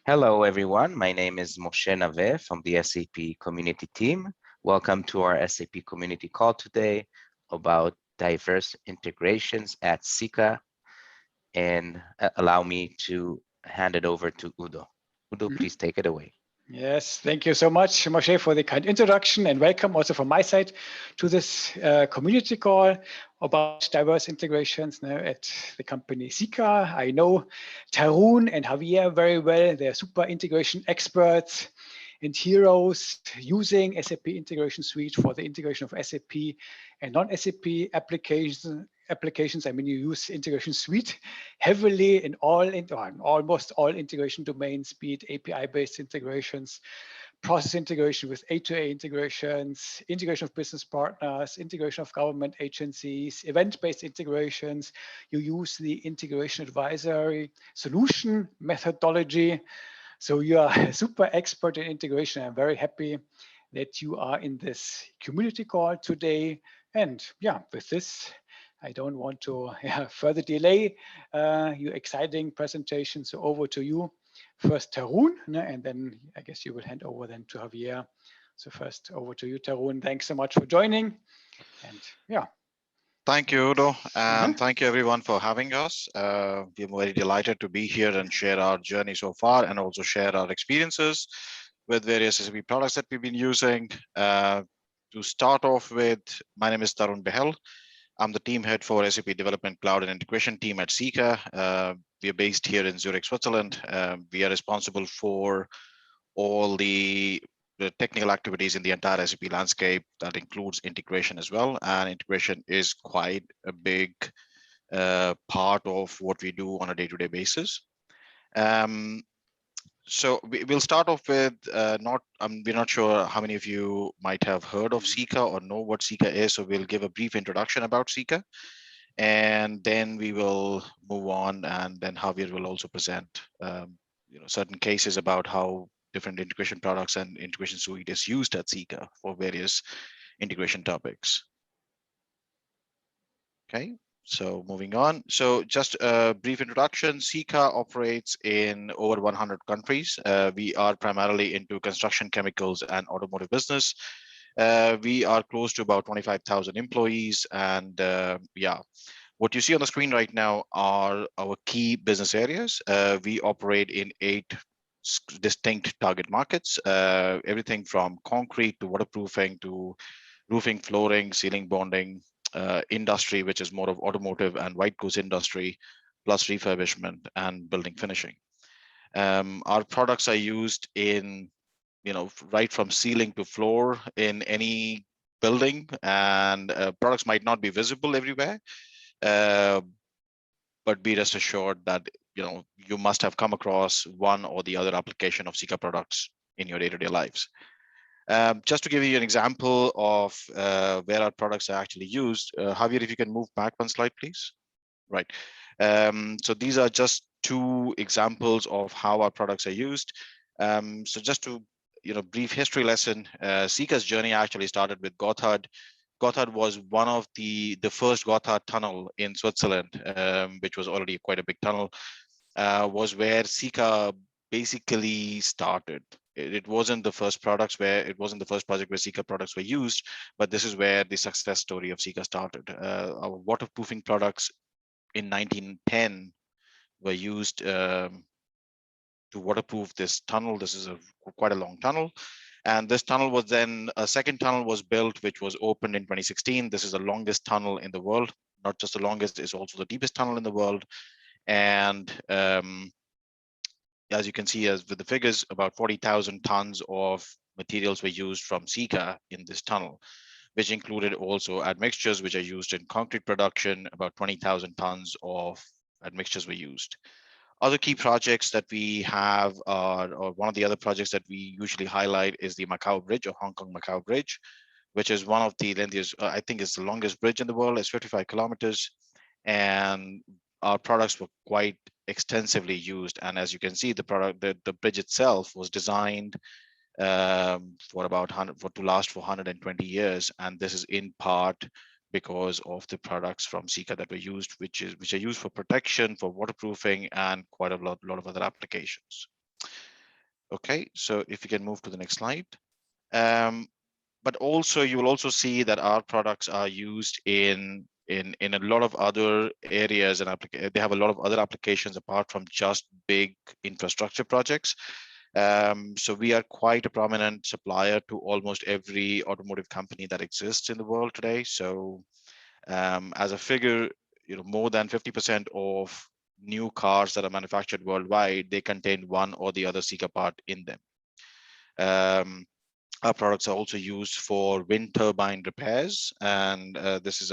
Hello, everyone. My name is Moshe Naveh from the SAP community team. Welcome to our SAP community call today about diverse integrations at SIKA. And allow me to hand it over to Udo. Udo, please take it away. Yes, thank you so much, Moshe, for the kind introduction, and welcome also from my side to this community call about diverse integrations at the company SIKA. I know Tarun and Javier very well. They're super integration experts and heroes using SAP Integration Suite for the integration of SAP and non-SAP applications. I mean, you use Integration Suite heavily in almost all integration domains, be it API-based integrations, process integration with A2A integrations, integration of business partners, integration of government agencies, event-based integrations. You use the integration advisory solution methodology. So you are a super expert in integration. I'm very happy that you are in this community call today. And yeah, with this, I don't want to further delay your exciting presentation. So over to you first, Tarun, and then I guess you will hand over then to Javier. So first over to you, Tarun. Thanks so much for joining. And yeah. Thank you, Udo, and thank you everyone for having us. We're very delighted to be here and share our journey so far and also share our experiences with various SAP products that we've been using. To start off with, my name is Tarun Bahal. I'm the team head for SAP Development Cloud and Integration team at SIKA. We are based here in Zurich, Switzerland. We are responsible for all the technical activities in the entire SAP landscape. That includes integration as well. And integration is quite a big part of what we do on a day-to-day basis. So we'll start off with we're not sure how many of you might have heard of SIKA or know what SIKA is. So we'll give a brief introduction about SIKA, and then we will move on, and then Javier will also present certain cases about how different integration products and integration suite is used at SIKA for various integration topics. Okay. So moving on. So just a brief introduction. SIKA operates in over 100 countries. We are primarily into construction, chemicals, and automotive business. We are close to about 25,000 employees. And yeah, what you see on the screen right now are our key business areas. We operate in 8 distinct target markets, everything from concrete to waterproofing to roofing, flooring, ceiling bonding, industry, which is more of automotive and white goods industry, plus refurbishment and building finishing. Our products are used in, right from ceiling to floor in any building, and products might not be visible everywhere, but be rest assured that you must have come across one or the other application of SIKA products in your day-to-day lives. Just to give you an example of where our products are actually used, Javier, if you can move back one slide, please. Right. So these are just 2 examples of how our products are used. So just to, brief history lesson, SIKA's journey actually started with Gotthard. Gotthard was one of the first Gotthard tunnel in Switzerland, which was already quite a big tunnel, was where SIKA basically started. It wasn't the first project where SIKA products were used, but this is where the success story of SIKA started. Our waterproofing products in 1910 were used to waterproof this tunnel. This is quite a long tunnel. And this tunnel was then, a second tunnel was built, which was opened in 2016. This is the longest tunnel in the world. Not just the longest, it's also the deepest tunnel in the world. And as you can see, as with the figures, about 40,000 tons of materials were used from SIKA in this tunnel, which included also admixtures, which are used in concrete production. About 20,000 tons of admixtures were used. Other key projects that we have are, or one of the other projects that we usually highlight is the Macau Bridge, or Hong Kong Macau Bridge, which is one of the lengthiest, I think it's the longest bridge in the world. It's 55 kilometers. And our products were quite extensively used. And as you can see, the bridge itself was designed to last for 120 years. And this is in part because of the products from SIKA that were used, which are used for protection, for waterproofing, and quite a lot of other applications. Okay, so if you can move to the next slide. But also you will also see that our products are used in a lot of other areas, and they have a lot of other applications apart from just big infrastructure projects. So we are quite a prominent supplier to almost every automotive company that exists in the world today. So as a figure, more than 50% of new cars that are manufactured worldwide, they contain one or the other SIKA part in them. Our products are also used for wind turbine repairs, and this is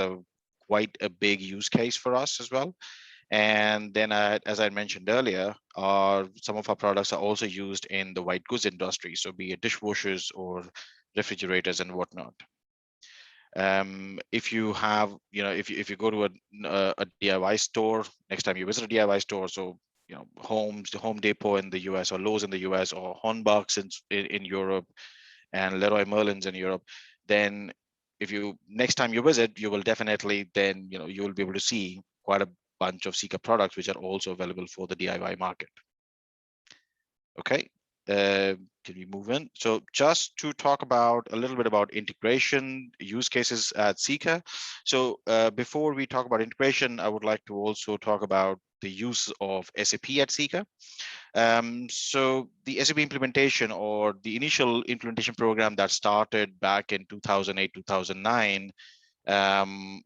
quite a big use case for us as well. And then, as I mentioned earlier, some of our products are also used in the white goods industry, so be it dishwashers or refrigerators and whatnot. If you have, if you go to a DIY store, next time you visit a DIY store, so Home Depot in the US, or Lowe's in the US, or Hornbach's in Europe, and Leroy Merlin's in Europe, then if you next time you visit, you will definitely then you will be able to see quite a bunch of SIKA products which are also available for the DIY market. Okay, can we move in? So just to talk about a little bit about integration use cases at SIKA. So before we talk about integration, I would like to also talk about the use of SAP at SIKA. So the SAP implementation, or the initial implementation program that started back in 2008, 2009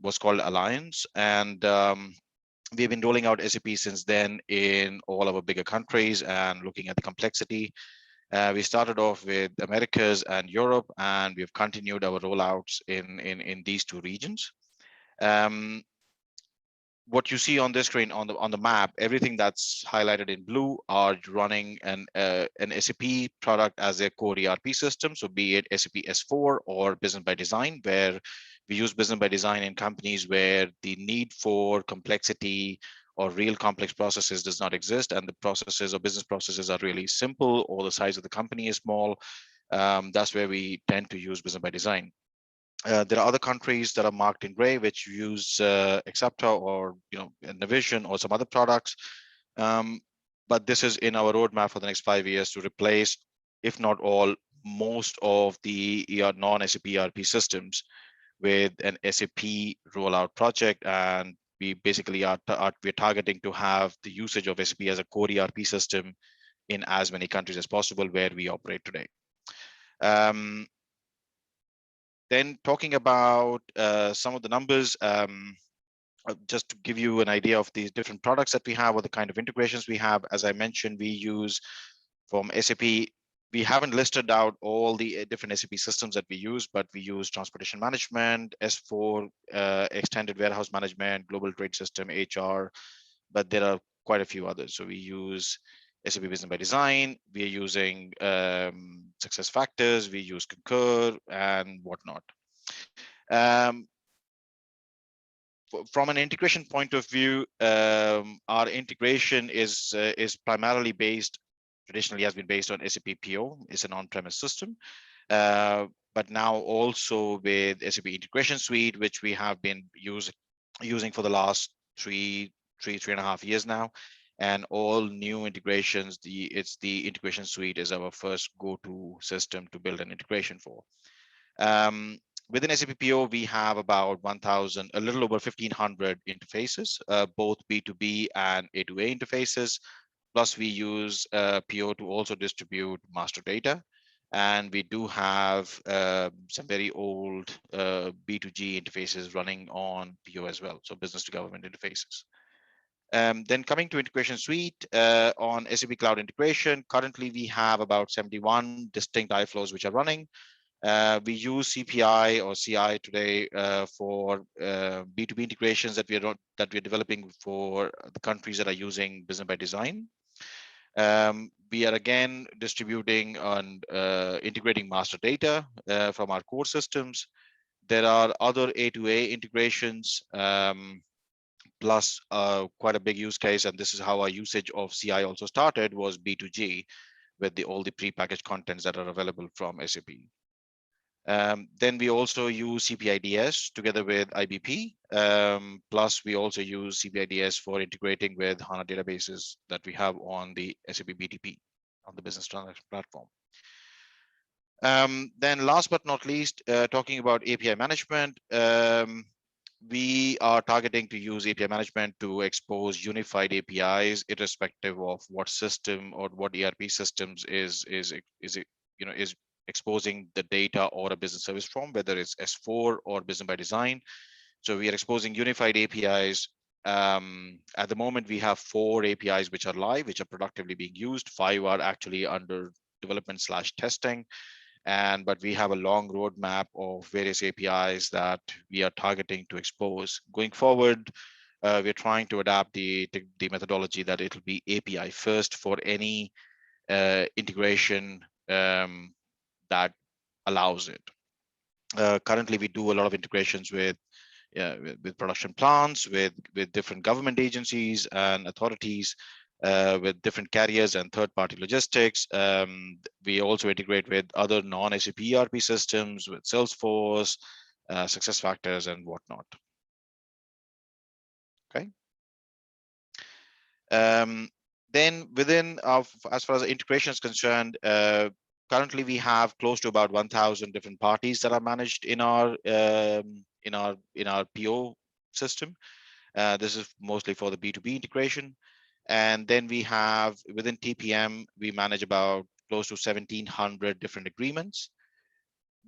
was called Alliance. And we've been rolling out SAP since then in all our bigger countries and looking at the complexity. We started off with Americas and Europe, and we've continued our rollouts in these two regions. What you see on this screen on the map, everything that's highlighted in blue are running an SAP product as a core ERP system. So be it SAP S4 or Business by Design, where we use Business by Design in companies where the need for complexity or real complex processes does not exist, and the processes or business processes are really simple, or the size of the company is small. That's where we tend to use Business by Design. There are other countries that are marked in gray, which use Accepta or Navision or some other products. But this is in our roadmap for the next 5 years to replace, if not all, most of the non-SAP ERP systems with an SAP rollout project. And we basically we're targeting to have the usage of SAP as a core ERP system in as many countries as possible where we operate today. Then talking about some of the numbers, just to give you an idea of these different products that we have or the kind of integrations we have. As I mentioned, we use from SAP, we haven't listed out all the different SAP systems that we use, but we use transportation management, S4, extended warehouse management, global trade system, HR, but there are quite a few others. So we use SAP Business by Design, we are using Success Factors, we use Concur and whatnot. From an integration point of view, our integration is primarily based, traditionally has been based on SAP PO. It's an on-premise system, but now also with SAP Integration Suite, which we have been using for the last three and a half years now. And all new integrations, the Integration Suite is our first go-to system to build an integration for. Within SAP PO, we have about 1,000, a little over 1,500 interfaces, both B2B and A2A interfaces. Plus, we use PO to also distribute master data. And we do have some very old B2G interfaces running on PO as well, so business to government interfaces. Then coming to Integration Suite, on SAP Cloud Integration, currently we have about 71 distinct iFlows which are running. We use CPI or CI today for B2B integrations that we're developing for the countries that are using Business by Design. We are again distributing and integrating master data from our core systems. There are other A2A integrations, plus quite a big use case, and this is how our usage of CI also started, was B2G with all the prepackaged contents that are available from SAP. Then we also use CPIDS together with IBP. Plus, we also use CPIDS for integrating with HANA databases that we have on the SAP BTP. the business transaction platform. Then last but not least, talking about API management, we are targeting to use API management to expose unified APIs, irrespective of what system or what ERP systems is exposing the data or a business service from, whether it's S4 or business by design. So we are exposing unified APIs. At the moment, we have 4 APIs which are live, which are productively being used. 5 are actually under development/testing. But we have a long roadmap of various APIs that we are targeting to expose. Going forward, we're trying to adapt the methodology that it'll be API first for any integration that allows it. Currently, we do a lot of integrations with production plants, with different government agencies and authorities, with different carriers and third-party logistics. We also integrate with other non-SAP ERP systems, with Salesforce, SuccessFactors, and whatnot. Okay. Then within as far as integration is concerned, currently we have close to about 1,000 different parties that are managed in our PO system. This is mostly for the B2B integration. And then we have within TPM, we manage about close to 1,700 different agreements.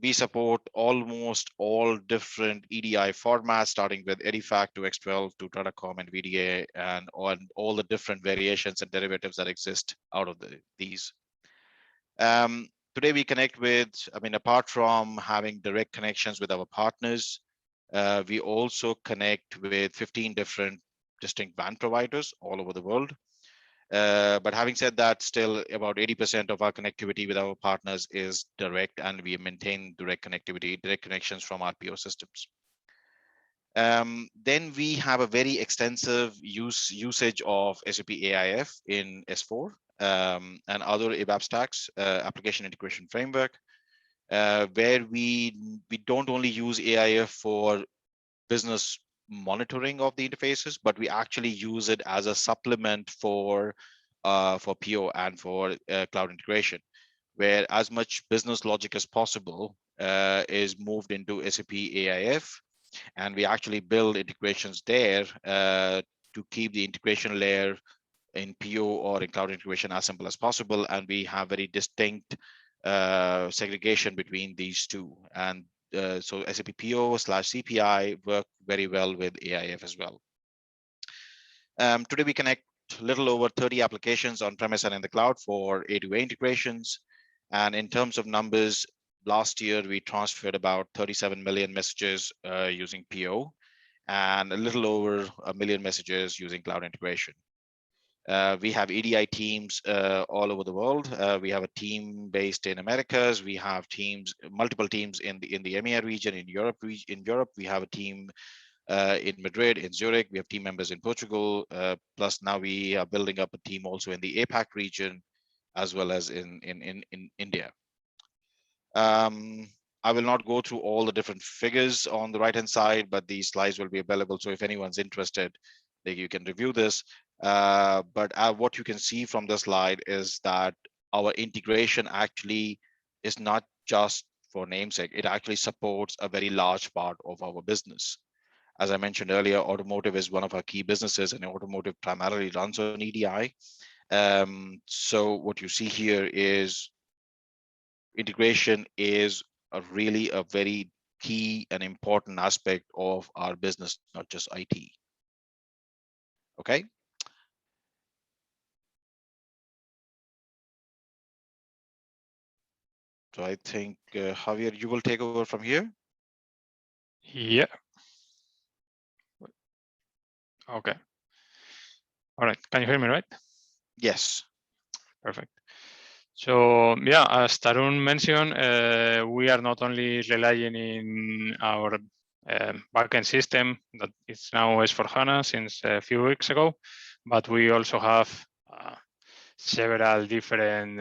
We support almost all different EDI formats, starting with EDIFACT to X12 to Tradacom and VDA, and all the different variations and derivatives that exist out of these. Today we connect with, apart from having direct connections with our partners, we also connect with 15 different distinct WAN providers all over the world. But having said that, still about 80% of our connectivity with our partners is direct, and we maintain direct connections from our PO systems. Then we have a very extensive usage of SAP AIF in S4 and other ABAP stacks, application integration framework, where we don't only use AIF for business monitoring of the interfaces, but we actually use it as a supplement for PO and for cloud integration, where as much business logic as possible is moved into SAP AIF, and we actually build integrations there to keep the integration layer in PO or in cloud integration as simple as possible, and we have very distinct segregation between these two. And so SAP PO/CPI work very well with AIF as well. Today we connect a little over 30 applications on premise and in the cloud for A2A integrations. And in terms of numbers, last year we transferred about 37 million messages using PO, and a little over 1 million messages using cloud integration. We have EDI teams all over the world. We have a team based in Americas. We have multiple teams in the EMEA region. In Europe, we have a team in Madrid, in Zurich. We have team members in Portugal. Plus, now we are building up a team also in the APAC region, as well as in India. I will not go through all the different figures on the right-hand side, but these slides will be available. So if anyone's interested, you can review this. But what you can see from the slide is that our integration actually is not just for namesake. It actually supports a very large part of our business. As I mentioned earlier, automotive is one of our key businesses, and automotive primarily runs on EDI. So what you see here is integration is really a very key and important aspect of our business, not just IT. Okay. So I think, Javier, you will take over from here. Yeah. Okay. All right. Can you hear me, right? Yes. Perfect. So yeah, as Tarun mentioned, we are not only relying in our backend system that is now S4HANA since a few weeks ago, but we also have several different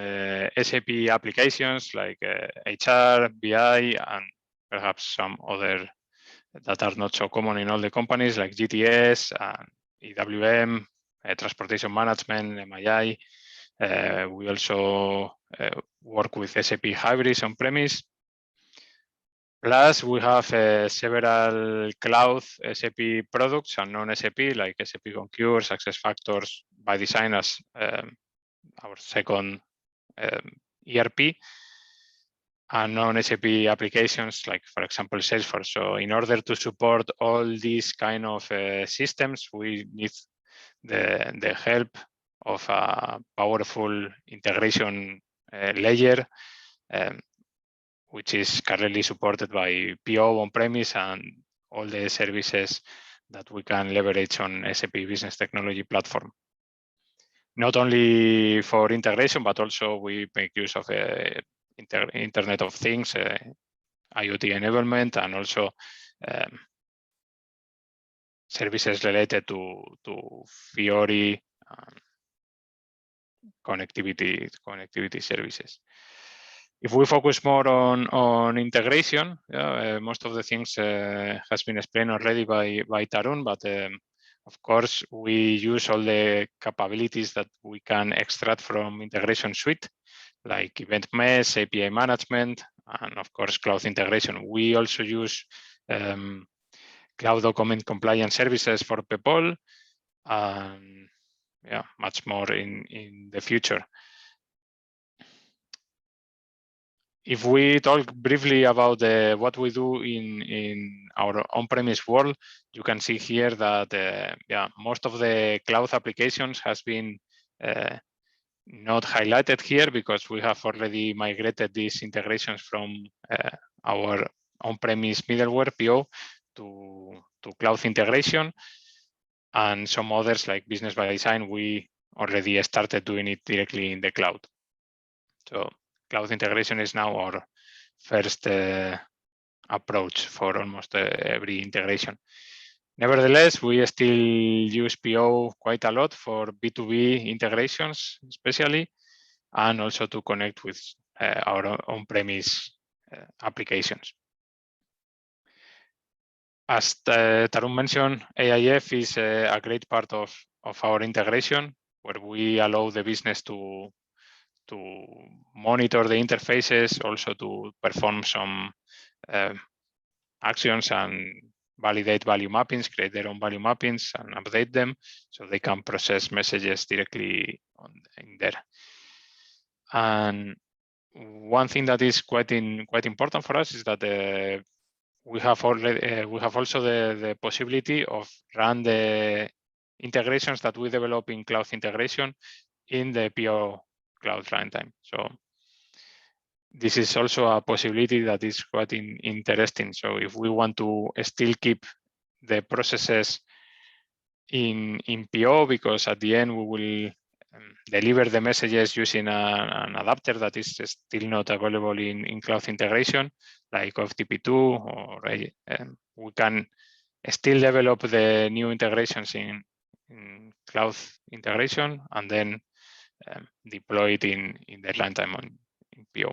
SAP applications like HR, BI, and perhaps some other that are not so common in all the companies like GTS and EWM, transportation management, MII, We also work with SAP Hybrids on-premise. Plus, we have several cloud SAP products and non-SAP, like SAP Concur, SuccessFactors by design as our second ERP, and non-SAP applications, like, for example, Salesforce. So in order to support all these kind of systems, we need the help of a powerful integration layer, which is currently supported by PO on-premise and all the services that we can leverage on SAP Business Technology Platform. Not only for integration, but also we make use of Internet of Things, IoT enablement, and also services related to Fiori connectivity services. If we focus more on integration, most of the things has been explained already by Tarun, but of course we use all the capabilities that we can extract from Integration Suite, like event mesh, API management, and of course cloud integration. We also use cloud document compliance services for PEPOL, and much more in the future. If we talk briefly about what we do in our on-premise world, you can see here that most of the cloud applications has been not highlighted here because we have already migrated these integrations from our on-premise middleware PO to cloud integration, and some others like Business by Design, we already started doing it directly in the cloud. So cloud integration is now our first approach for almost every integration. Nevertheless, we still use PO quite a lot for B2B integrations, especially, and also to connect with our on-premise applications. As Tarun mentioned, AIF is a great part of our integration, where we allow the business to monitor the interfaces, also to perform some actions and validate value mappings, create their own value mappings and update them so they can process messages directly in there. And one thing that is quite important for us is that we have also the possibility of run the integrations that we develop in cloud integration in the PO cloud runtime. So this is also a possibility that is quite interesting. So if we want to still keep the processes in PO, because at the end we will deliver the messages using an adapter that is still not available in cloud integration, like FTP2, or we can still develop the new integrations in cloud integration and then deploy it in the runtime in PO.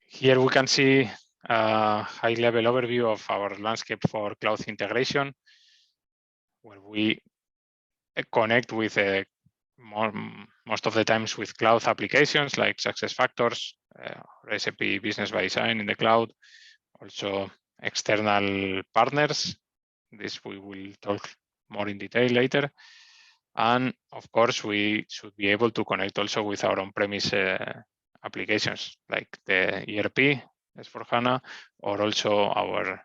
Here we can see a high-level overview of our landscape for cloud integration, where we connect with most of the times with cloud applications like SuccessFactors or SAP Business by Design in the cloud, also external partners. This we will talk more in detail later. And of course, we should be able to connect also with our on-premise applications like the ERP, S/4HANA, or also our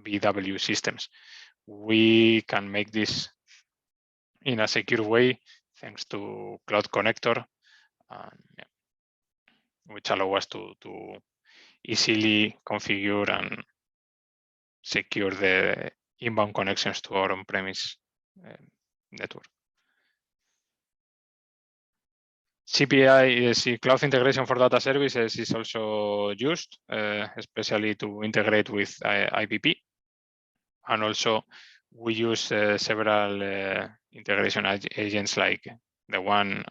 BW systems. We can make this in a secure way thanks to Cloud Connector, which allow us to easily configure and secure the inbound connections to our on-premise network. CPI is cloud integration for data services is also used, especially to integrate with IBP. And also we use several integration agents like the one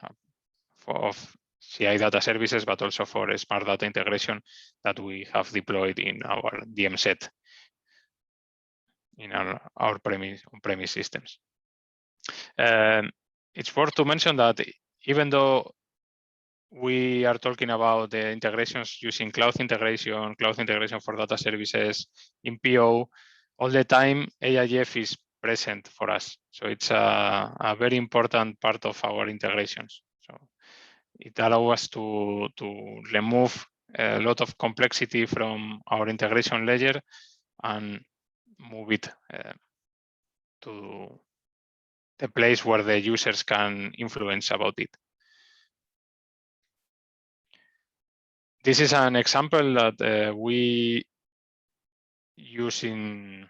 of CI data services, but also for smart data integration that we have deployed in our DM set in our on-premise systems. It's worth to mention that even though we are talking about the integrations using cloud integration for data services in PO, all the time AIF is present for us. So it's a very important part of our integrations. So it allows us to remove a lot of complexity from our integration layer and move it to the place where the users can influence about it. This is an example that we use in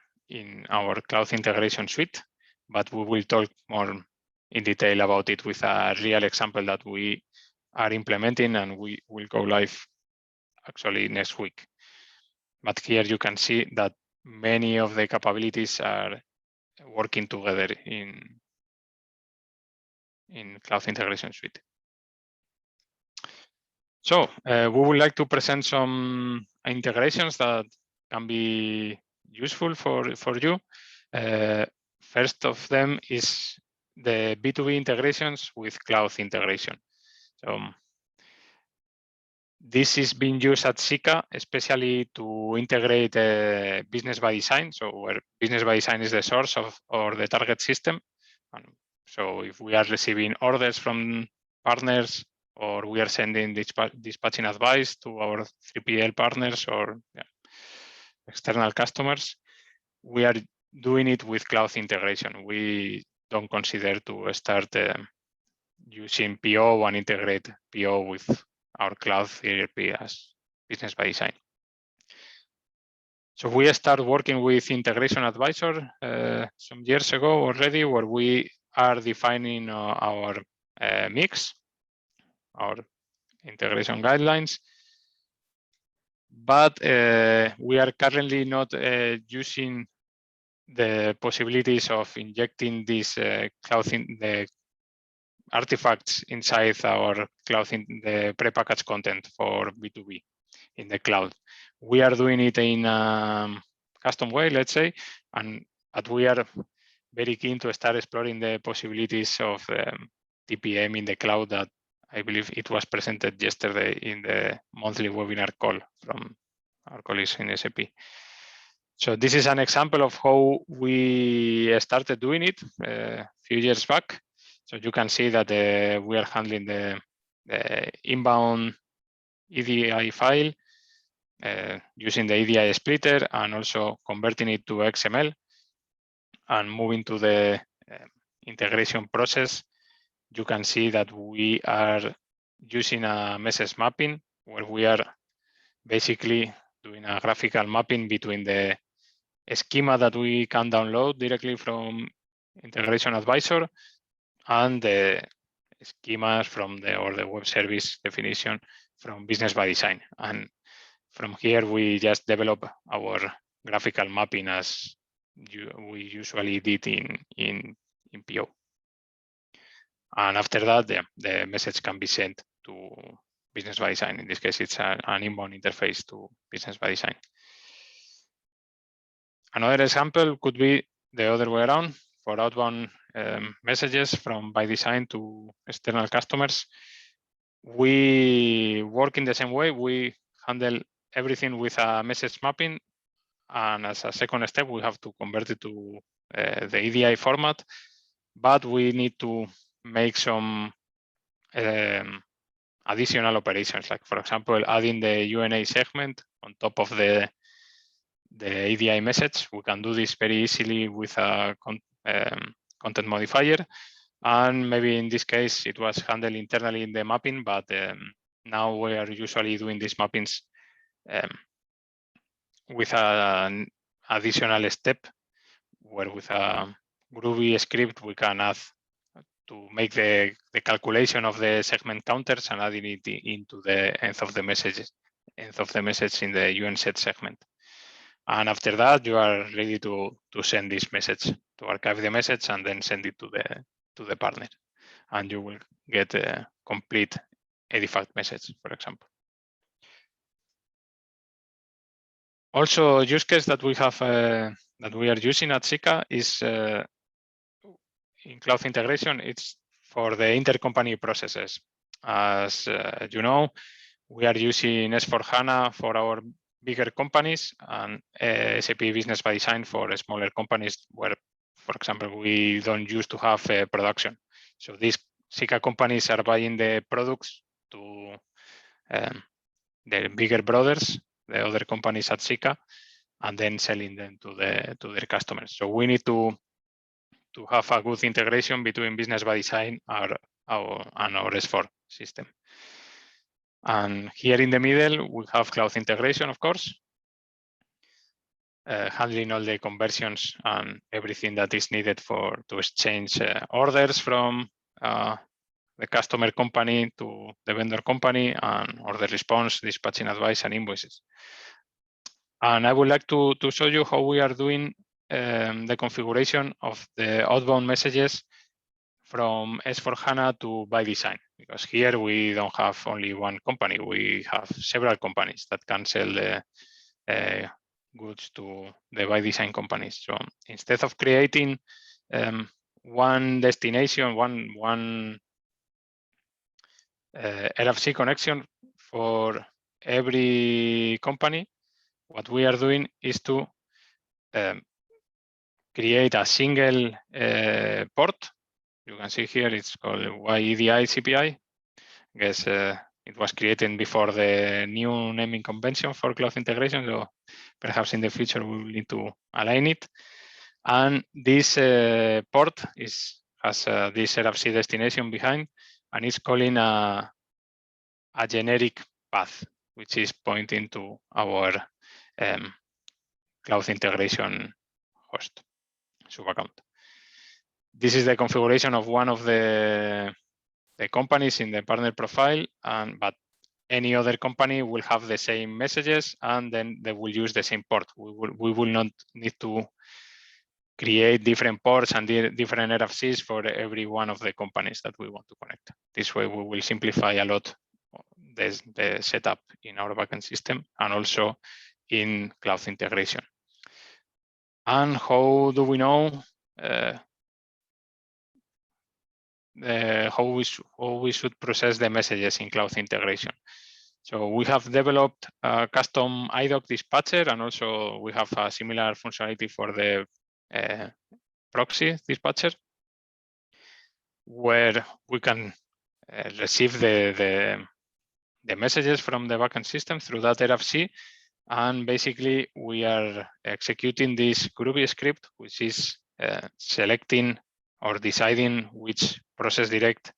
our Cloud Integration Suite, but we will talk more in detail about it with a real example that we are implementing, and we will go live actually next week. But here you can see that many of the capabilities are working together in Cloud Integration Suite. So we would like to present some integrations that can be useful for you. First of them is the B2B integrations with cloud integration. So this is being used at SIKA, especially to integrate business by design. So where business by design is the source of or the target system. And so if we are receiving orders from partners, or we are sending dispatching advice to our 3PL partners or external customers, we are doing it with cloud integration. We don't consider to start using PO and integrate PO with our cloud ERP as business by design. So we started working with Integration Advisor some years ago already, where we are defining our mix, our integration guidelines, but we are currently not using the possibilities of injecting these the artifacts inside our cloud in the prepackaged content for B2B in the cloud. We are doing it in a custom way, let's say, but we are very keen to start exploring the possibilities of TPM in the cloud that I believe it was presented yesterday in the monthly webinar call from our colleagues in SAP. So this is an example of how we started doing it a few years back. So you can see that we are handling the inbound EDI file using the EDI splitter and also converting it to XML and moving to the integration process. You can see that we are using a message mapping where we are basically doing a graphical mapping between the schema that we can download directly from Integration Advisor and the schemas from the web service definition from Business by Design. And from here, we just develop our graphical mapping as we usually did in PO. And after that, the message can be sent to Business by Design. In this case, it's an inbound interface to Business by Design. Another example could be the other way around for outbound messages from by design to external customers. We work in the same way. We handle everything with a message mapping. And as a second step, we have to convert it to the EDI format. But we need to make some additional operations, like, for example, adding the UNA segment on top of the EDI message. We can do this very easily with a content modifier. And maybe in this case, it was handled internally in the mapping, but now we are usually doing these mappings with an additional step where with a Groovy script, we can add to make the calculation of the segment counters and adding it into the end of the message in the UNSET segment. And after that, you are ready to send this message, to archive the message and then send it to the partner. And you will get a complete EDIFACT message, for example. Also, use case that we have that we are using at SIKA is in cloud integration, it's for the intercompany processes. As you know, we are using S/4HANA for our bigger companies and SAP Business by Design for smaller companies where, for example, we don't used to have production. So these SIKA companies are buying the products to the bigger brothers, the other companies at SIKA, and then selling them to their customers. So we need to have a good integration between Business by Design and our S4 system. And here in the middle, we have cloud integration, of course, handling all the conversions and everything that is needed to exchange orders from the customer company to the vendor company, and order response, dispatching advice, and invoices. And I would like to show you how we are doing the configuration of the outbound messages from S/4HANA to by design, because here we don't have only one company, we have several companies that can sell the goods to the by design companies. So instead of creating one destination, one RFC connection for every company, what we are doing is to create a single port. You can see here it's called YEDI CPI. I guess it was created before the new naming convention for cloud integration, so perhaps in the future we will need to align it. And this port has this RFC destination behind, and it's calling a generic path, which is pointing to our cloud integration host subaccount. This is the configuration of one of the companies in the partner profile, but any other company will have the same messages, and then they will use the same port. We will not need to create different ports and different RFCs for every one of the companies that we want to connect. This way we will simplify a lot the setup in our backend system and also in cloud integration. And how do we know how we should process the messages in cloud integration? So we have developed a custom IDOC dispatcher, and also we have a similar functionality for the proxy dispatcher, where we can receive the messages from the backend system through that RFC. And basically, we are executing this Groovy script, which is selecting or deciding which process direct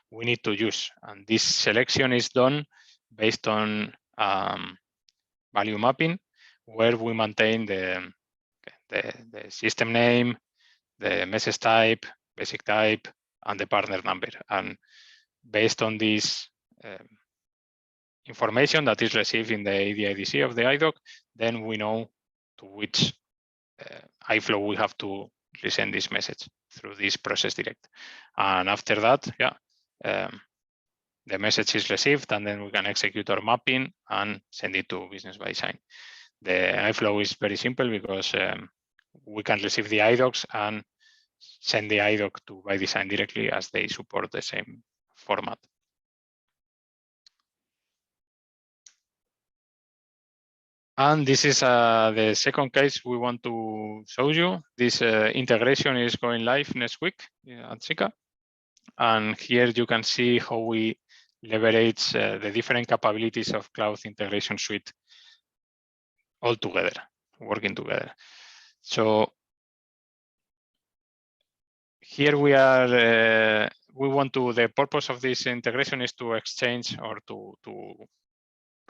we need to use. And this selection is done based on value mapping, where we maintain the system name, the message type, basic type, and the partner number. And based on this information that is received in the ADIDC of the IDOC, then we know to which iFlow we have to resend this message through this process direct. And after that, the message is received, and then we can execute our mapping and send it to Business by Design. The iFlow is very simple because we can receive the IDOCs and send the IDOC to by design directly, as they support the same format. And this is the second case we want to show you. This integration is going live next week at SIKA. And here you can see how we leverage the different capabilities of Cloud Integration Suite all together, working together. So here we are, the purpose of this integration is to exchange or to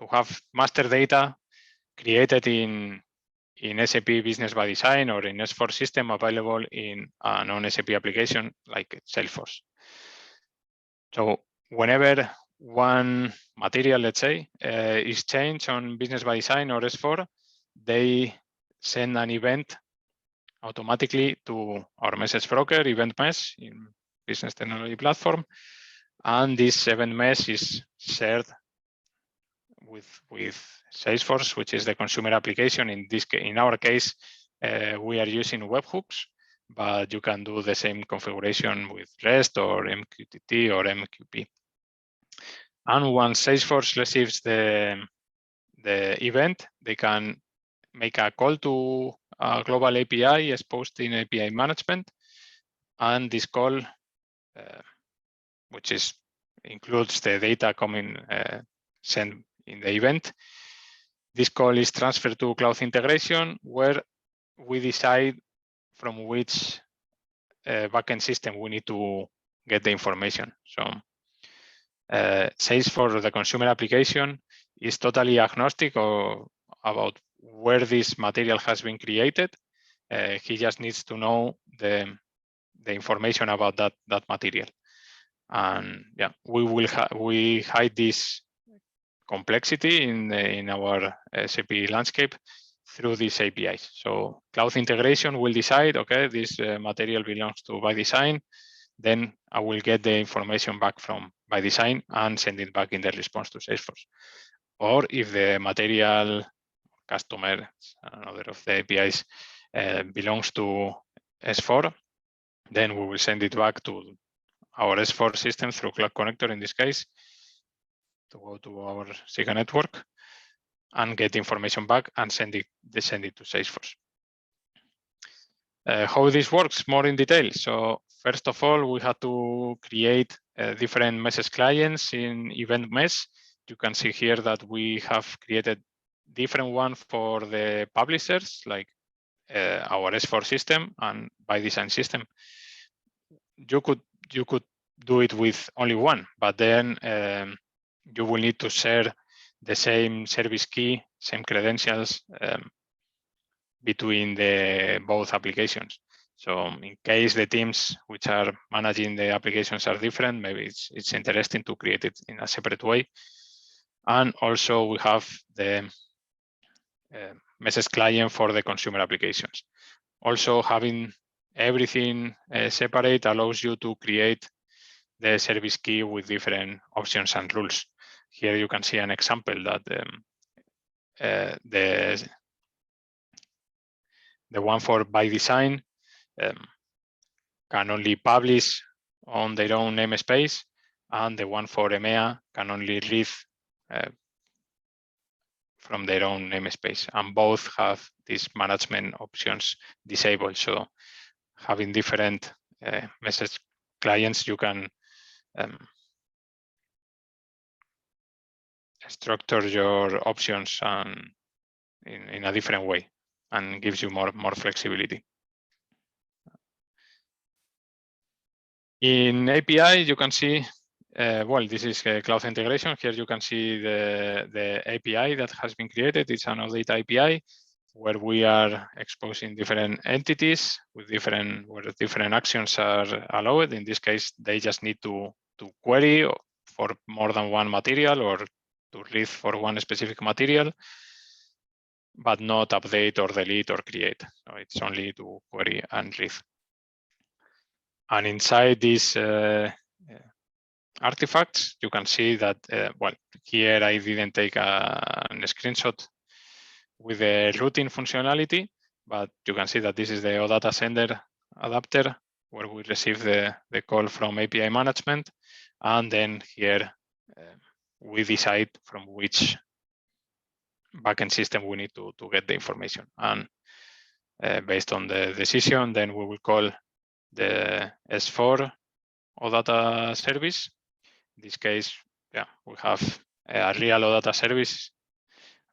have master data created in SAP Business by Design or in S4 system available in a non-SAP application like Salesforce. So whenever one material, let's say, is changed on Business by Design or S4, they send an event automatically to our message broker, event mesh in Business Technology Platform. And this event mesh is shared with Salesforce, which is the consumer application. In our case, we are using webhooks, but you can do the same configuration with REST or MQTT or MQP. And once Salesforce receives the event, they can make a call to a global API exposed in API management, and this call, which includes the data coming sent in the event, this call is transferred to Cloud Integration, where we decide from which backend system we need to get the information. So Salesforce, the consumer application, is totally agnostic about where this material has been created. He just needs to know the information about that material. And yeah, we hide this complexity in our SAP landscape through these APIs. So Cloud Integration will decide, okay, this material belongs to by design. Then I will get the information back from by design and send it back in the response to Salesforce. Or if the material customer, another of the APIs, belongs to S4, then we will send it back to our S4 system through Cloud Connector in this case, to go to our SIKA network and get the information back and send it to Salesforce. How this works more in detail. So first of all, we had to create different message clients in event mesh. You can see here that we have created different one for the publishers, like our S4 system and by design system. You could do it with only one, but then you will need to share the same service key, same credentials between both applications. So in case the teams which are managing the applications are different, maybe it's interesting to create it in a separate way. And also we have the message client for the consumer applications. Also having everything separate allows you to create the service key with different options and rules. Here you can see an example that the one for by design can only publish on their own namespace, and the one for EMEA can only read from their own namespace. And both have these management options disabled. So having different message clients, you can structure your options in a different way, and gives you more flexibility. In API, you can see, well, this is Cloud Integration. Here you can see the API that has been created. It's an OData API where we are exposing different entities with where different actions are allowed. In this case, they just need to query for more than one material or to read for one specific material, but not update or delete or create. So it's only to query and read. And inside these artifacts, you can see that, well, here I didn't take a screenshot with the routing functionality, but you can see that this is the OData sender adapter where we receive the call from API management. And then here we decide from which backend system we need to get the information. And based on the decision, then we will call the S4 OData service. In this case, yeah, we have a real OData service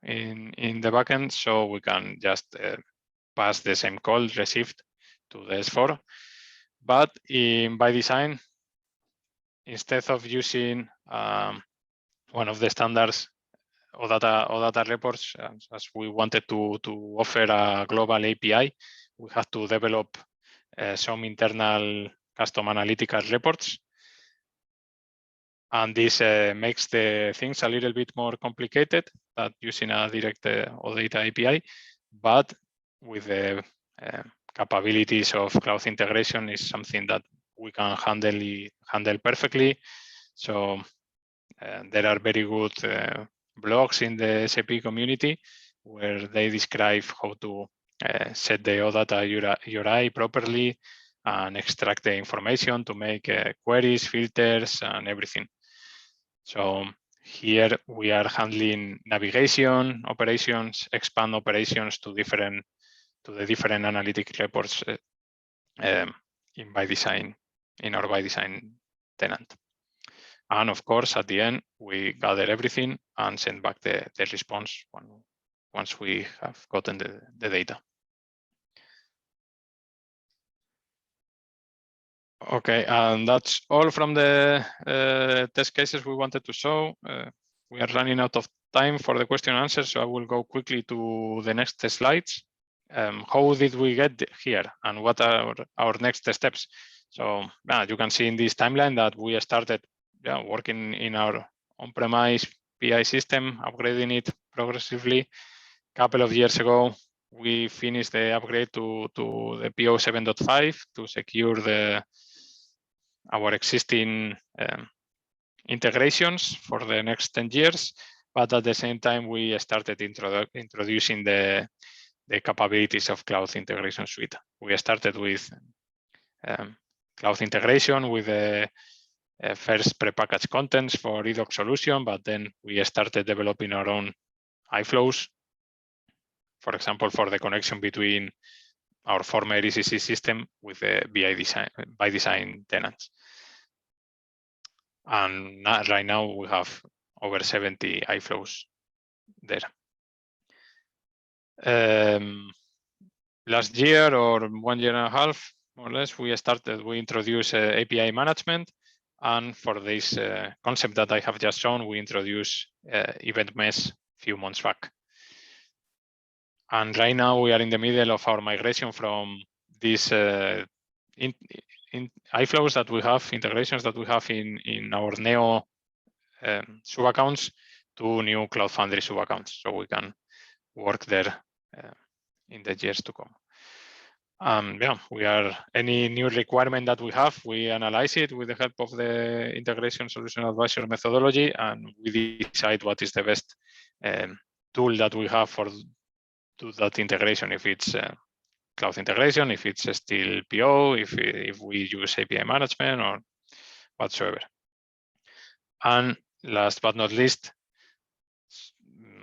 in the backend, so we can just pass the same call received to the S4. But by design, instead of using one of the standards OData reports, as we wanted to offer a global API, we had to develop some internal custom analytical reports. And this makes the things a little bit more complicated than using a direct OData API, but with the capabilities of Cloud Integration is something that we can handle perfectly. So there are very good blogs in the SAP community where they describe how to set the OData URI properly and extract the information to make queries, filters, and everything. So here we are handling navigation operations, expand operations to the different analytic reports in our by design tenant. And of course, at the end, we gather everything and send back the response once we have gotten the data. Okay, and that's all from the test cases we wanted to show. We are running out of time for the question and answer, so I will go quickly to the next slides. How did we get here and what are our next steps? So you can see in this timeline that we started working in our on-premise PI system, upgrading it progressively. A couple of years ago, we finished the upgrade to the PO 7.5 to secure our existing integrations for the next 10 years. But at the same time, we started introducing the capabilities of Cloud Integration Suite. We started with Cloud Integration with the first prepackaged contents for eDoc solution, but then we started developing our own iFlows, for example, for the connection between our former ECC system with the by design tenants. And right now we have over 70 iFlows there. Last year or 1 year and a half, more or less, we introduced API management. And for this concept that I have just shown, we introduced event mesh a few months back. And right now we are in the middle of our migration from these iFlows that we have, integrations that we have in our Neo sub-accounts to new Cloud Foundry sub-accounts, so we can work there in the years to come. Any new requirement that we have, we analyze it with the help of the Integration Solution Advisor methodology, and we decide what is the best tool that we have for do that integration. If it's Cloud Integration, if it's still PO, if we use API management or whatsoever. And last but not least,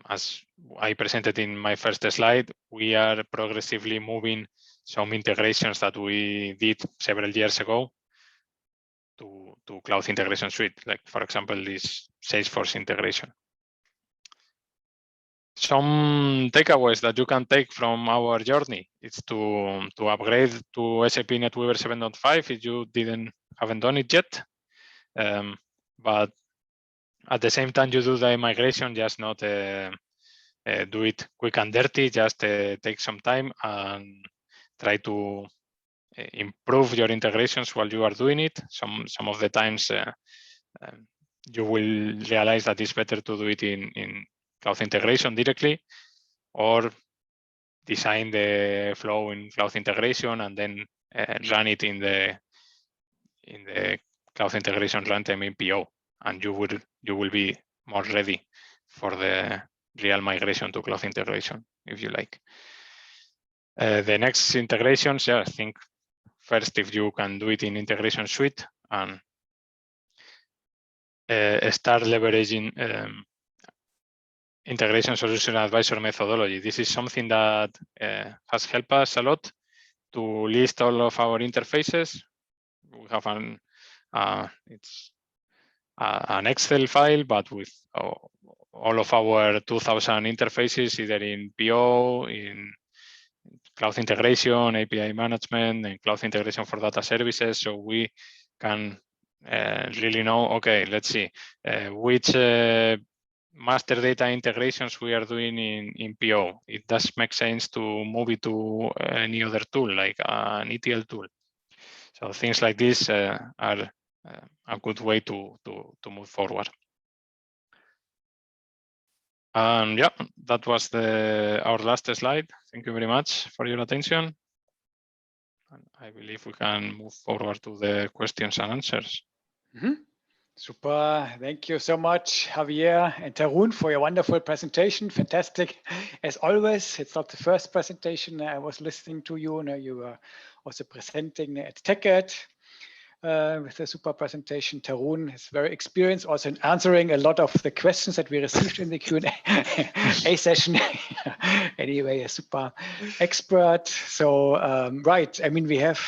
as I presented in my first slide, we are progressively moving some integrations that we did several years ago to Cloud Integration Suite, like for example, this Salesforce integration. Some takeaways that you can take from our journey is to upgrade to SAP NetWeaver 7.5 if you haven't done it yet. But at the same time you do the migration, just not do it quick and dirty, just take some time and try to improve your integrations while you are doing it. Some of the times you will realize that it's better to do it in Cloud Integration directly, or design the flow in Cloud Integration and then run it in the Cloud Integration runtime in PO, and you will be more ready for the real migration to Cloud Integration, if you like. The next integrations, I think first if you can do it in Integration Suite and start leveraging Integration Solution Advisor methodology. This is something that has helped us a lot to list all of our interfaces. We have it's an Excel file, but with all of our 2,000 interfaces, either in PO, in Cloud Integration, API management, and Cloud Integration for data services. So we can really know, okay, let's see which master data integrations we are doing in PO. It does make sense to move it to any other tool, like an ETL tool. So things like this are a good way to move forward. Yeah, that was our last slide. Thank you very much for your attention. And I believe we can move forward to the questions and answers. Mm-hmm. Super. Thank you so much, Javier and Tarun, for your wonderful presentation. Fantastic. As always, it's not the first presentation I was listening to you. Now you were also presenting at TechEd with a super presentation. Tarun is very experienced also in answering a lot of the questions that we received in the Q&A session. Anyway, a super expert. So, right, I mean, we have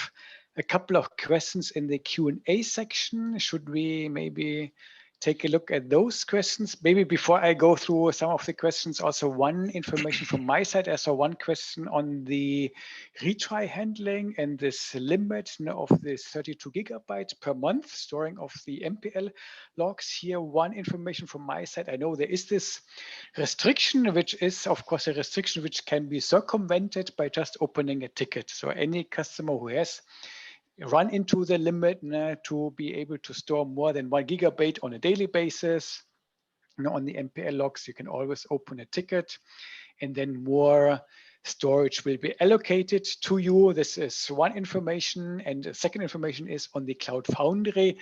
a couple of questions in the Q&A section. Should we maybe take a look at those questions? Maybe before I go through some of the questions, also one information from my side. I saw one question on the retry handling and this limit of this 32 gigabytes per month storing of the MPL logs. Here, one information from my side. I know there is this restriction, which is, of course, a restriction which can be circumvented by just opening a ticket. So any customer who has run into the limit to be able to store more than 1 gigabyte on a daily basis. On the MPL logs, you can always open a ticket and then more storage will be allocated to you. This is one information. And the second information is on the Cloud Foundry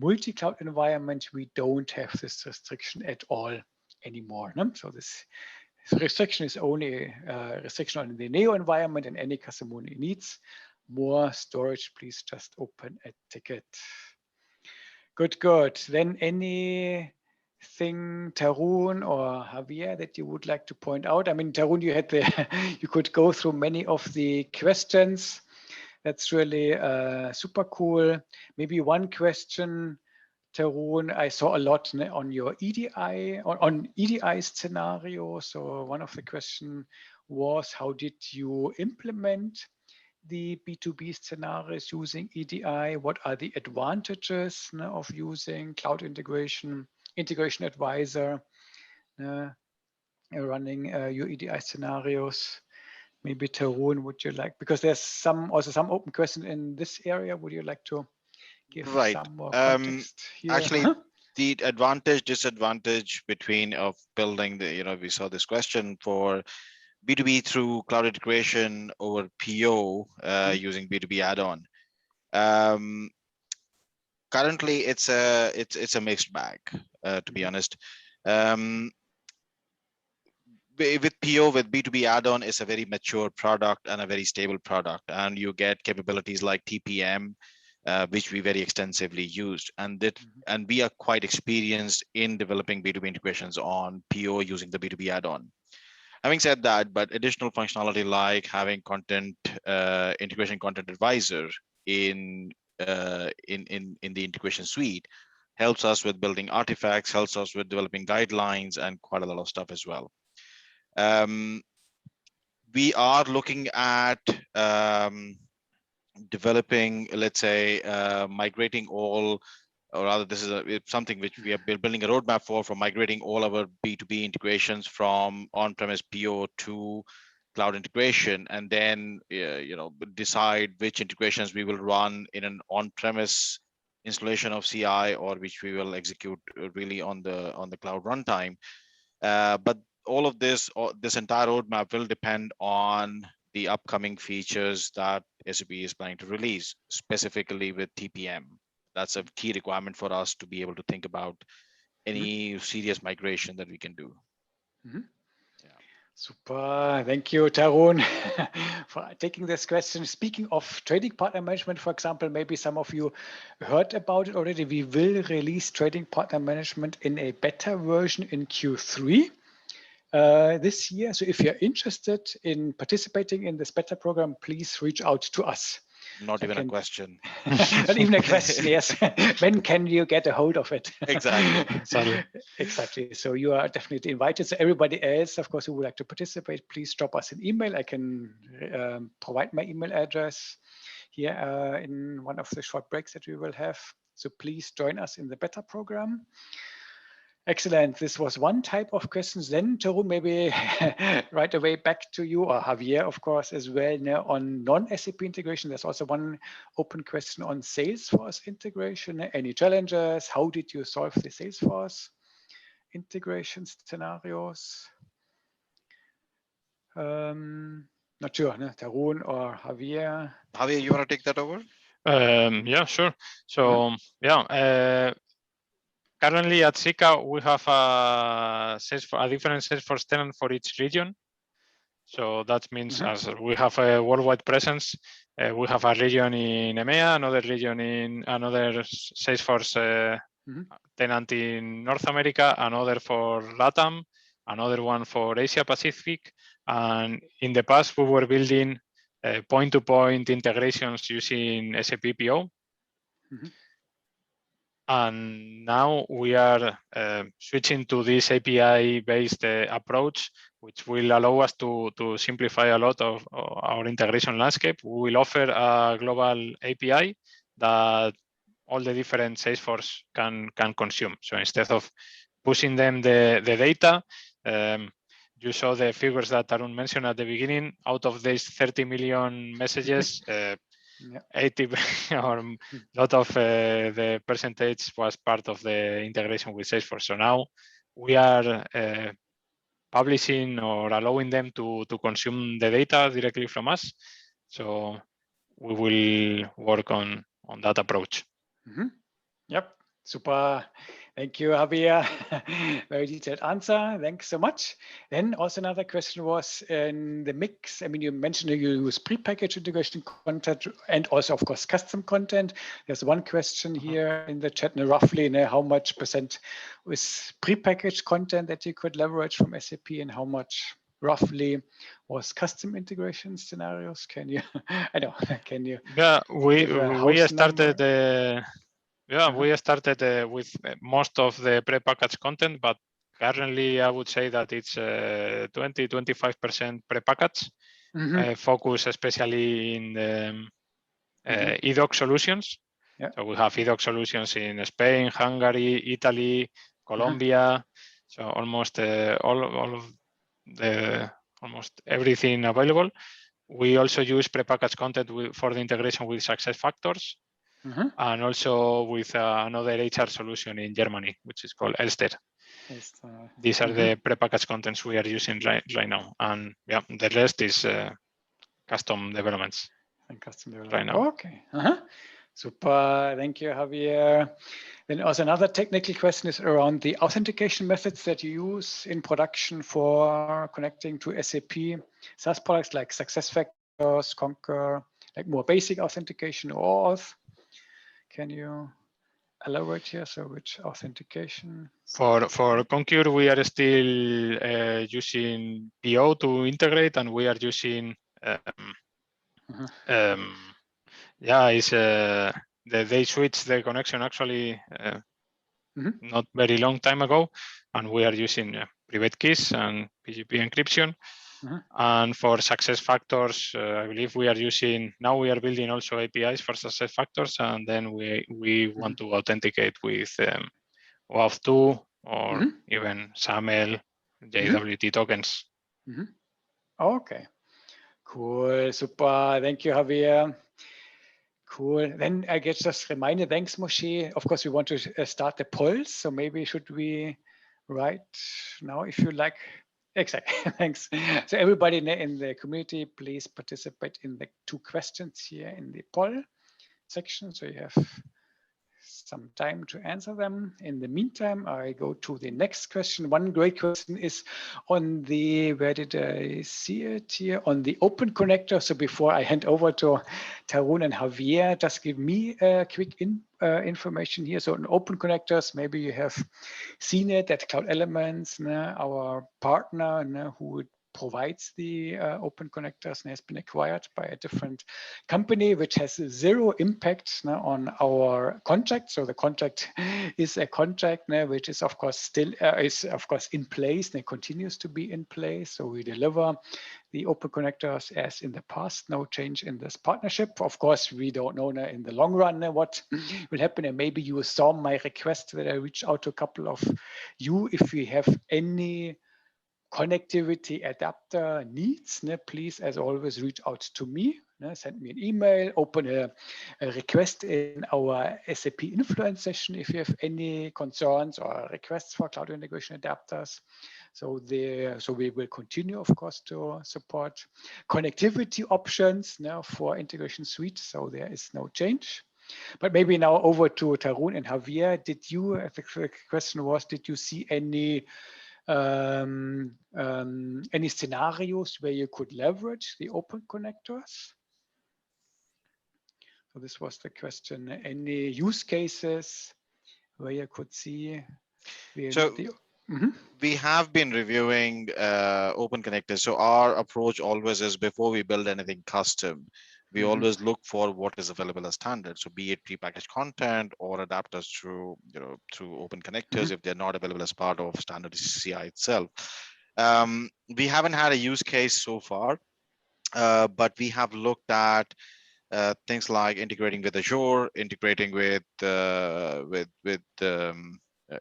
multi-cloud environment, we don't have this restriction at all anymore. So this restriction is only a restriction on the Neo environment, and any customer who needs more storage, please just open a ticket. Good, good. Then anything, Tarun or Javier, that you would like to point out? I mean, Tarun, you had you could go through many of the questions. That's really super cool. Maybe one question, Tarun, I saw a lot on your EDI, on EDI scenario. So one of the questions was, how did you implement the B2B scenarios using EDI? What are the advantages of using Cloud Integration Advisor, running your EDI scenarios? Maybe Tarun, would you like, because there's also some open questions in this area. Would you like to give some more context here? Actually, the advantage, disadvantage between of building the, we saw this question for B2B through cloud integration over PO using B2B add-on. Currently, it's a mixed bag, to be honest. With PO, with B2B add-on, is a very mature product and a very stable product, and you get capabilities like TPM, which we very extensively used, and we are quite experienced in developing B2B integrations on PO using the B2B add-on. Having said that, but additional functionality like having integration content advisor in the integration suite helps us with building artifacts, helps us with developing guidelines, and quite a lot of stuff as well. We are looking at developing, let's say, migrating all, or rather, this is something which we are building a roadmap for migrating all our B2B integrations from on-premise PO to cloud integration, and then decide which integrations we will run in an on-premise installation of CI, or which we will execute really on the cloud runtime. But all of this entire roadmap will depend on the upcoming features that SAP is planning to release, specifically with TPM. That's a key requirement for us to be able to think about any serious migration that we can do. Yeah. Super. Thank you, Tarun, for taking this question. Speaking of trading partner management, for example, maybe some of you heard about it already. We will release trading partner management in a beta version in Q3 this year. So if you're interested in participating in this beta program, please reach out to us. Not even a question. Not even a question, yes. When can you get a hold of it? Exactly. Exactly. So you are definitely invited. So everybody else, of course, who would like to participate, please drop us an email. I can provide my email address here in one of the short breaks that we will have. So please join us in the beta program. Excellent. This was one type of questions. Then, Tarun, maybe right away back to you, or Javier, of course, as well, on non-SAP integration. There's also one open question on Salesforce integration. Any challenges? How did you solve the Salesforce integration scenarios? Not sure, Tarun or Javier. Javier, you want to take that over? Yeah, sure. So, currently at SIKA, we have a different Salesforce tenant for each region. So that means as we have a worldwide presence, we have a region in EMEA, another region in another Salesforce tenant in North America, another for LATAM, another one for Asia Pacific. And in the past, we were building point-to-point integrations using SAP PO. And now we are switching to this API-based approach, which will allow us to simplify a lot of our integration landscape. We will offer a global API that all the different Salesforce can consume. So instead of pushing them the data, you saw the figures that Tarun mentioned at the beginning. Out of these 30 million messages, 80 or a lot of the percentage was part of the integration with Salesforce. So now we are publishing or allowing them to consume the data directly from us. So we will work on that approach. Yep, super. Thank you, Javier. Very detailed answer. Thanks so much. Then also another question was in the mix. I mean, you mentioned you use prepackaged integration content and also, of course, custom content. There's one question here in the chat, roughly how much percent was prepackaged content that you could leverage from SAP and how much roughly was custom integration scenarios? Can you, I know, can you? Yeah, we started we started with most of the prepackaged content, but currently I would say that it's 20-25% prepackaged, focus especially in the eDoc solutions. So we have eDoc solutions in Spain, Hungary, Italy, Colombia. So almost all of the almost everything available. We also use prepackaged content for the integration with SuccessFactors. And also with another HR solution in Germany, which is called Elster. These are the prepackaged contents we are using right now. And yeah, the rest is custom developments. And custom right development. now. Okay. Super. Thank you, Javier. Then also another technical question is around the authentication methods that you use in production for connecting to SAP SaaS products like SuccessFactors, Concur, like more basic authentication or auth. Can you elaborate here? So which authentication? For Concur, we are still using PO to integrate, and we are using they switched the connection actually not very long time ago, and we are using private keys and PGP encryption. And for SuccessFactors, I believe we are using, now we are building also APIs for SuccessFactors, and then we want to authenticate with OAuth2 or even SAML, JWT tokens. Okay, cool, super. Thank you, Javier. Cool. Then I guess just reminder, thanks, Moshe. Of course, we want to start the polls. So maybe should we write now, if you like. Exactly. Thanks. So everybody in the community, please participate in the 2 questions here in the poll section. So you have some time to answer them. In the meantime, I go to the next question. One great question is on the, where did I see it here? On the open connector. So before I hand over to Tarun and Javier, just give me a quick information here. So on open connectors, maybe you have seen it at Cloud Elements, our partner who provides the open connectors and has been acquired by a different company, which has 0 impact on our contract. So the contract is a contract which is of course still in place and it continues to be in place. So we deliver the open connectors as in the past, no change in this partnership. Of course, we don't know in the long run what will happen. And maybe you saw my request that I reached out to a couple of you. If we have any connectivity adapter needs, please, as always, reach out to me. Send me an email, open a request in our SAP Influence session if you have any concerns or requests for cloud integration adapters. So we will continue, of course, to support connectivity options now for Integration Suite. So there is no change. But maybe now over to Tarun and Javier. Did you, the question was, did you see any scenarios where you could leverage the open connectors? So this was the question. Any use cases where you could see we have been reviewing open connectors. So our approach always is, before we build anything custom, we always look for what is available as standard. So be it prepackaged content or adapters through open connectors if they're not available as part of standard CI itself. We haven't had a use case so far, but we have looked at things like integrating with Azure, integrating with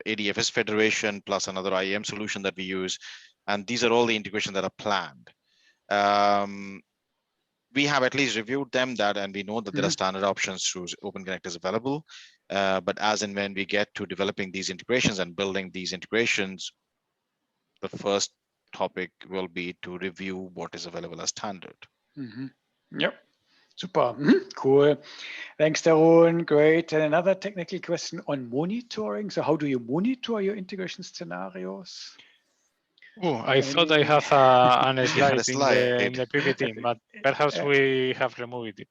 ADFS Federation plus another IAM solution that we use, and these are all the integrations that are planned. We have at least reviewed them, and we know that there are standard options through open connectors available. But as and when we get to developing these integrations and building these integrations, the first topic will be to review what is available as standard. Yep. Super. Cool. Thanks, Tarun. Great. And another technical question on monitoring. So how do you monitor your integration scenarios? Oh, I thought I have a slide in the PPT, but perhaps we have removed it.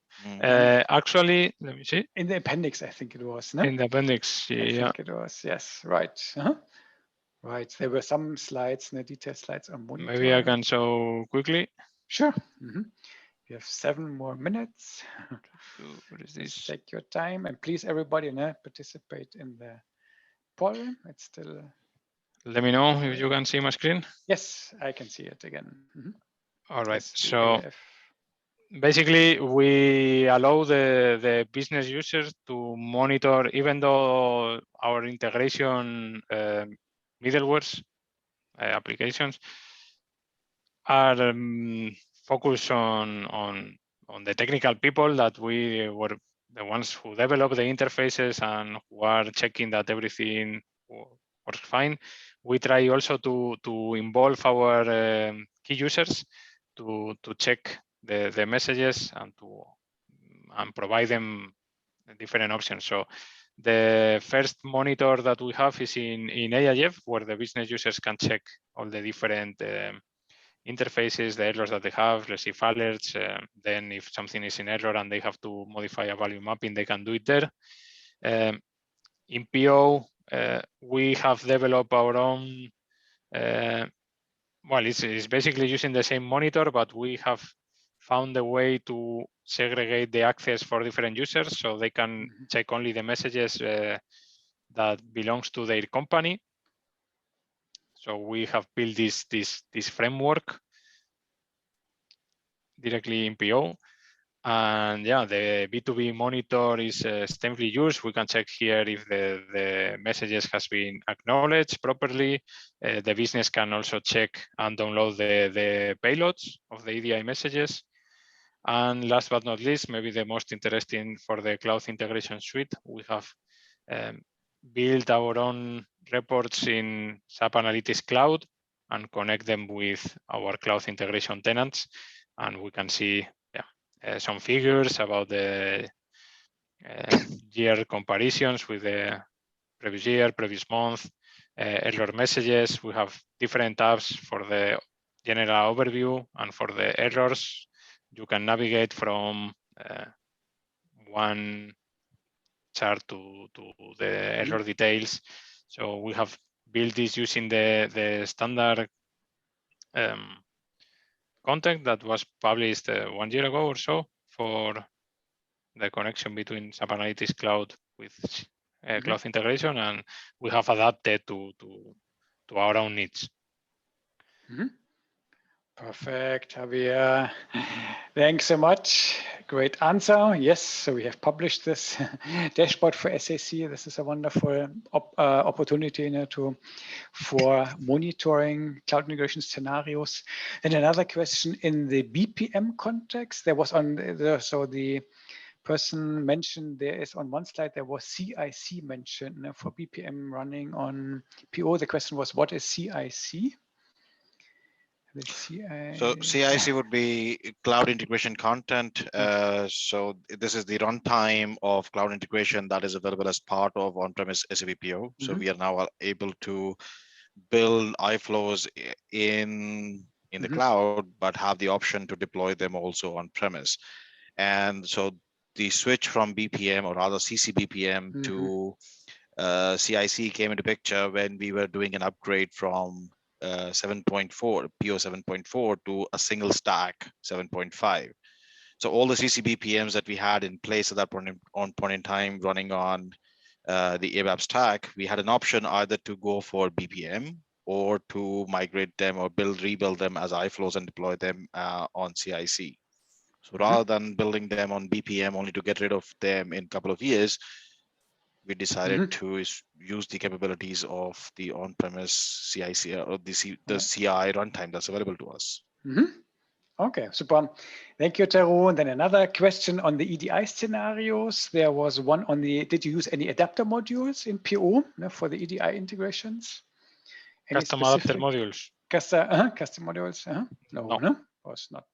Actually, let me see. In the appendix, I think it was. No? In the appendix, yeah. I think it was, yes. Right. Right. There were some slides, detailed slides on monitoring. Maybe I can show quickly. Sure. You have 7 more minutes. What is this? Take your time, and please, everybody, participate in the poll. It's still. Let me know if you can see my screen. Yes, I can see it again. All right. So basically, we allow the business users to monitor, even though our integration middlewares applications are focused on the technical people, that we were the ones who develop the interfaces and who are checking that everything works fine. We try also to involve our key users to check the messages and provide them different options. So the first monitor that we have is in AIF, where the business users can check all the different interfaces, the errors that they have, receive alerts. Then if something is in error and they have to modify a value mapping, they can do it there. In PO, we have developed our own, well, it's basically using the same monitor, but we have found a way to segregate the access for different users, so they can check only the messages that belongs to their company. So we have built this framework directly in PO. And yeah, the B2B monitor is extensively used. We can check here if the messages has been acknowledged properly. The business can also check and download the payloads of the EDI messages. And last but not least, maybe the most interesting for the Cloud Integration Suite, we have built our own reports in SAP Analytics Cloud and connect them with our cloud integration tenants. And we can see some figures about the year comparisons with the previous year, previous month, error messages. We have different tabs for the general overview, and for the errors, you can navigate from one chart to the error details. So we have built this using the standard content that was published 1 year ago or so for the connection between SAP Analytics Cloud with Cloud Integration, and we have adapted to our own needs. Perfect, Javier. Thanks so much. Great answer. Yes, so we have published this dashboard for SAC. This is a wonderful opportunity for monitoring cloud integration scenarios. And another question in the BPM context, there was so the person mentioned there is on one slide, there was CIC mentioned for BPM running on PO. The question was, what is CIC? The CI. So CIC would be Cloud Integration Content. So this is the runtime of cloud integration that is available as part of on-premise SAP PO. So we are now able to build iFlows in the cloud, but have the option to deploy them also on premise. And so the switch from BPM, or rather CC-BPM to CIC came into picture when we were doing an upgrade from 7.4, PO 7.4 to a single stack 7.5. So all the CC-BPMs that we had in place at that point in time running on the ABAP stack, we had an option either to go for BPM or to migrate them or rebuild them as iFlows and deploy them on CIC. So rather than building them on BPM only to get rid of them in a couple of years, we decided to use the capabilities of the on-premise CIC or the CI runtime that's available to us. Okay, super. Thank you, Tarun. Then another question on the EDI scenarios. There was one on the, did you use any adapter modules in PO for the EDI integrations? Any Custom adapter modules. Custom modules? No, was not.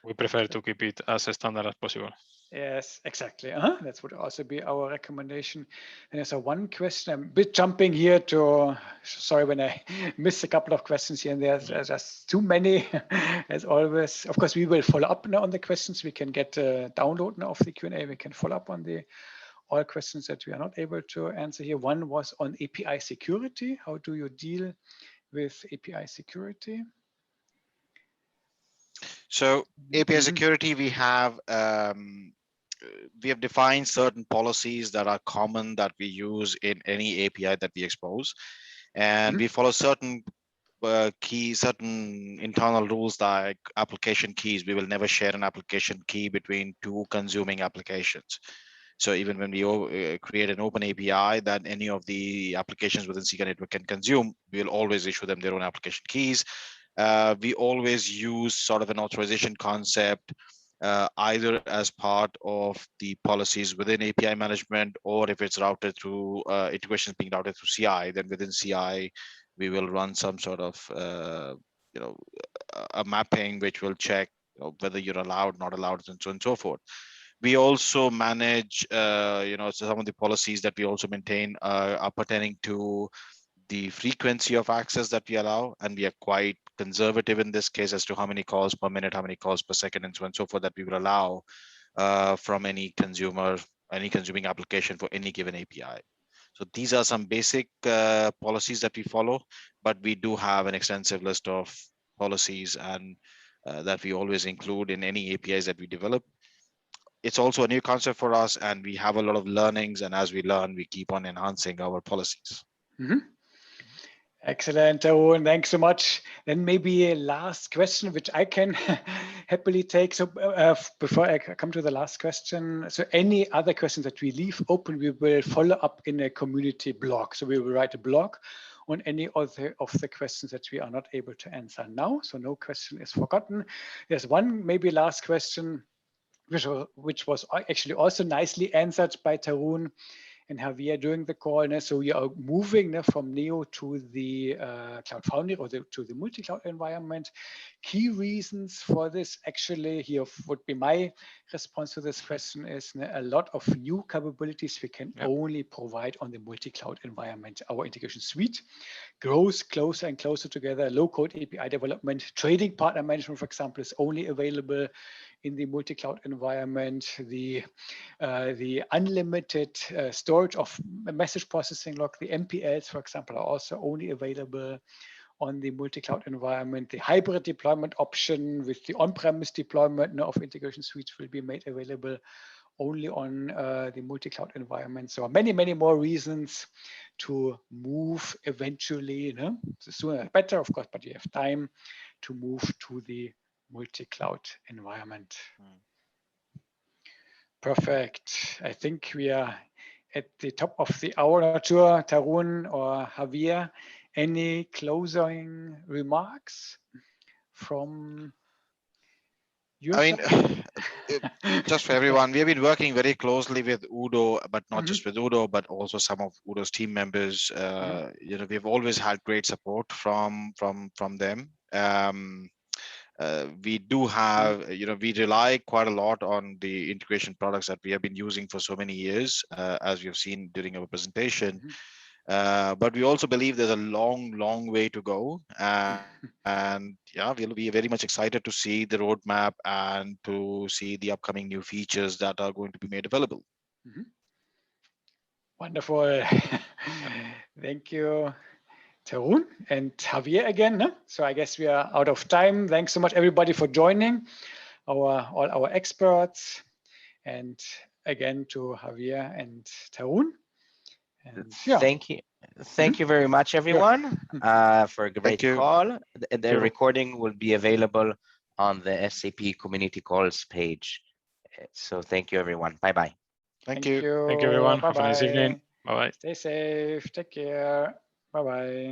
We prefer to keep it as standard as possible. Yes, exactly. That would also be our recommendation. And there's one question. I'm a bit jumping here to, sorry when I missed a couple of questions here and there. There's just too many, as always. Of course, we will follow up now on the questions. We can get a download now of the Q&A. We can follow up on all questions that we are not able to answer here. One was on API security. How do you deal with API security? So API security, we have defined certain policies that are common that we use in any API that we expose, and we follow certain certain internal rules like application keys. We will never share an application key between two consuming applications. So even when we create an open API that any of the applications within SIKA network can consume, we will always issue them their own application keys. We always use sort of an authorization concept, either as part of the policies within API management, or if it's routed through integrations being routed through CI, then within CI, we will run some sort of, a mapping which will check whether you're allowed, not allowed, and so on and so forth. We also manage, some of the policies that we also maintain are pertaining to the frequency of access that we allow, and we are quite conservative in this case as to how many calls per minute, how many calls per second, and so on and so forth that we will allow from any consuming application for any given API. So these are some basic policies that we follow, but we do have an extensive list of policies and that we always include in any APIs that we develop. It's also a new concept for us, and we have a lot of learnings, and as we learn, we keep on enhancing our policies. Excellent, Tarun. Thanks so much. Then maybe a last question, which I can happily take. So before I come to the last question, so any other questions that we leave open, we will follow up in a community blog. So we will write a blog on any other of the questions that we are not able to answer now. So no question is forgotten. There's one maybe last question, which was actually also nicely answered by Tarun and Javier during the call. So we are moving from Neo to the Cloud Foundry or to the multi-cloud environment. Key reasons for this, actually, here would be my response to this question is a lot of new capabilities we can only provide on the multi-cloud environment. Our integration suite grows closer and closer together. Low-code API development, trading partner management, for example, is only available in the multi-cloud environment. The unlimited storage of message processing log, the MPLs, for example, are also only available on the multi-cloud environment. The hybrid deployment option with the on-premise deployment of integration suites will be made available only on the multi-cloud environment. So many, many more reasons to move eventually. The sooner the better, of course, but you have time to move to the multi-cloud environment. Perfect. I think we are at the top of the hour. Not sure, Tarun or Javier, any closing remarks from you? Just for everyone, we have been working very closely with Udo, but not just with Udo, but also some of Udo's team members. We've always had great support from them. We do have, we rely quite a lot on the integration products that we have been using for so many years, as we have seen during our presentation. But we also believe there's a long way to go. And yeah, we'll be very much excited to see the roadmap and to see the upcoming new features that are going to be made available. Wonderful. Thank you, Tarun and Javier again. So I guess we are out of time. Thanks so much, everybody, for joining, all our experts, and again to Javier and Tarun. And yeah. Thank you very much, everyone, for a great call. The recording will be available on the SAP Community Calls page. So thank you, everyone. Bye-bye. Thank you. Thank you, everyone. Bye-bye. Have a nice evening. Bye-bye. Stay safe. Take care. Bye-bye.